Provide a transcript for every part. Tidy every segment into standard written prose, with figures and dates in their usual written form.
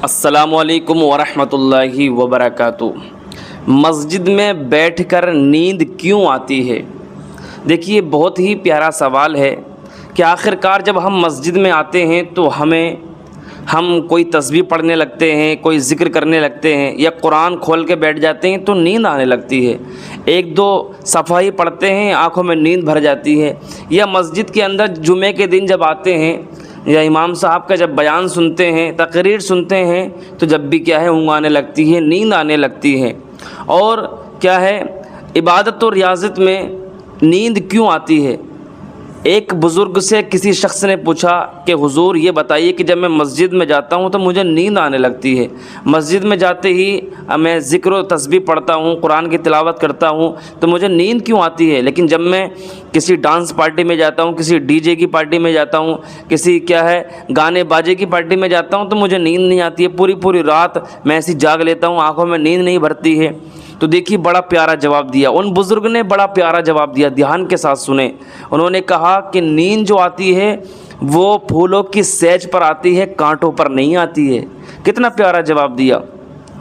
السلام علیکم ورحمۃ اللہ وبرکاتہ۔ مسجد میں بیٹھ کر نیند کیوں آتی ہے؟ دیکھیے، بہت ہی پیارا سوال ہے کہ آخر کار جب ہم مسجد میں آتے ہیں تو ہم کوئی تسبیح پڑھنے لگتے ہیں، کوئی ذکر کرنے لگتے ہیں، یا قرآن کھول کے بیٹھ جاتے ہیں تو نیند آنے لگتی ہے۔ ایک دو صفحہ ہی پڑھتے ہیں، آنکھوں میں نیند بھر جاتی ہے۔ یا مسجد کے اندر جمعے کے دن جب آتے ہیں یا امام صاحب کا جب بیان سنتے ہیں، تقریر سنتے ہیں، تو جب بھی کیا ہے اونگ آنے لگتی ہے، نیند آنے لگتی ہے۔ اور کیا ہے، عبادت و ریاضت میں نیند کیوں آتی ہے؟ ایک بزرگ سے کسی شخص نے پوچھا کہ حضور یہ بتائیے کہ جب میں مسجد میں جاتا ہوں تو مجھے نیند آنے لگتی ہے، مسجد میں جاتے ہی میں ذکر و تسبیح پڑھتا ہوں، قرآن کی تلاوت کرتا ہوں تو مجھے نیند کیوں آتی ہے، لیکن جب میں کسی ڈانس پارٹی میں جاتا ہوں، کسی ڈی جے کی پارٹی میں جاتا ہوں، کسی گانے باجے کی پارٹی میں جاتا ہوں تو مجھے نیند نہیں آتی ہے، پوری رات میں ایسی جاگ لیتا ہوں، آنکھوں میں نیند نہیں بھرتی ہے۔ تو دیکھیے، بڑا پیارا جواب دیا ان بزرگ نے، بڑا پیارا جواب دیا، دھیان کے ساتھ سنیں۔ انہوں نے کہا کہ نیند جو آتی ہے وہ پھولوں کی سیج پر آتی ہے، کانٹوں پر نہیں آتی ہے۔ کتنا پیارا جواب دیا،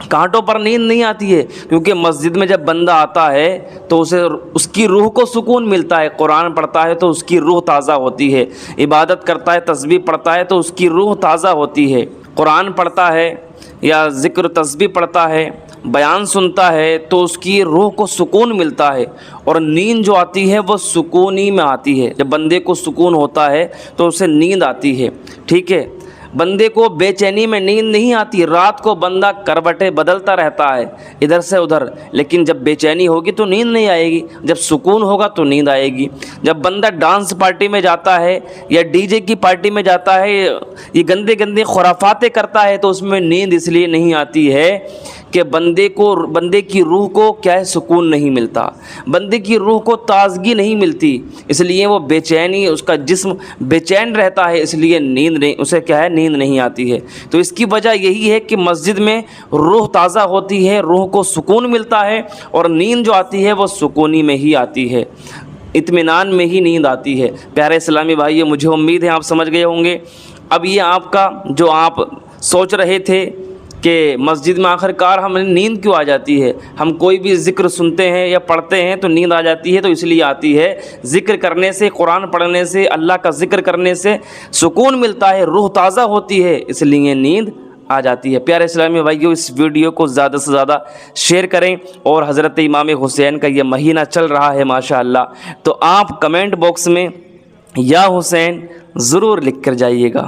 کانٹوں پر نیند نہیں آتی ہے، کیونکہ مسجد میں جب بندہ آتا ہے تو اس کی روح کو سکون ملتا ہے، قرآن پڑھتا ہے تو اس کی روح تازہ ہوتی ہے، عبادت کرتا ہے، تسبیح پڑھتا ہے تو اس کی روح تازہ ہوتی ہے، قرآن پڑھتا ہے یا ذکر تسبیح پڑھتا ہے، بیان سنتا ہے تو اس کی روح کو سکون ملتا ہے۔ اور نیند جو آتی ہے وہ سکون ہی میں آتی ہے، جب بندے کو سکون ہوتا ہے تو اسے نیند آتی ہے، ٹھیک ہے۔ بندے کو بے چینی میں نیند نہیں آتی، رات کو بندہ کروٹیں بدلتا رہتا ہے ادھر سے ادھر، لیکن جب بے چینی ہوگی تو نیند نہیں آئے گی، جب سکون ہوگا تو نیند آئے گی۔ جب بندہ ڈانس پارٹی میں جاتا ہے یا ڈی جے کی پارٹی میں جاتا ہے، یہ گندے خرافاتیں کرتا ہے، تو اس میں نیند اس لیے نہیں آتی ہے کہ بندے کی روح کو کیا ہے، سکون نہیں ملتا، بندے کی روح کو تازگی نہیں ملتی، اس لیے وہ بے چینی، اس کا جسم بے چین رہتا ہے، اس لیے نیند نہیں آتی ہے۔ تو اس کی وجہ یہی ہے کہ مسجد میں روح تازہ ہوتی ہے، روح کو سکون ملتا ہے، اور نیند جو آتی ہے وہ سکونی میں ہی آتی ہے، اطمینان میں ہی نیند آتی ہے۔ پیارے اسلامی بھائیو، مجھے امید ہے آپ سمجھ گئے ہوں گے۔ اب یہ آپ کا جو آپ سوچ رہے تھے کہ مسجد میں آخر کار ہمیں نیند کیوں آ جاتی ہے، ہم کوئی بھی ذکر سنتے ہیں یا پڑھتے ہیں تو نیند آ جاتی ہے، تو اس لیے آتی ہے، ذکر کرنے سے، قرآن پڑھنے سے، اللہ کا ذکر کرنے سے سکون ملتا ہے، روح تازہ ہوتی ہے، اس لیے نیند آ جاتی ہے۔ پیارے اسلامی بھائیو، اس ویڈیو کو زیادہ سے زیادہ شیئر کریں، اور حضرت امام حسین کا یہ مہینہ چل رہا ہے ماشاءاللہ، تو آپ کمنٹ باکس میں یا حسین ضرور لکھ کر جائیے گا۔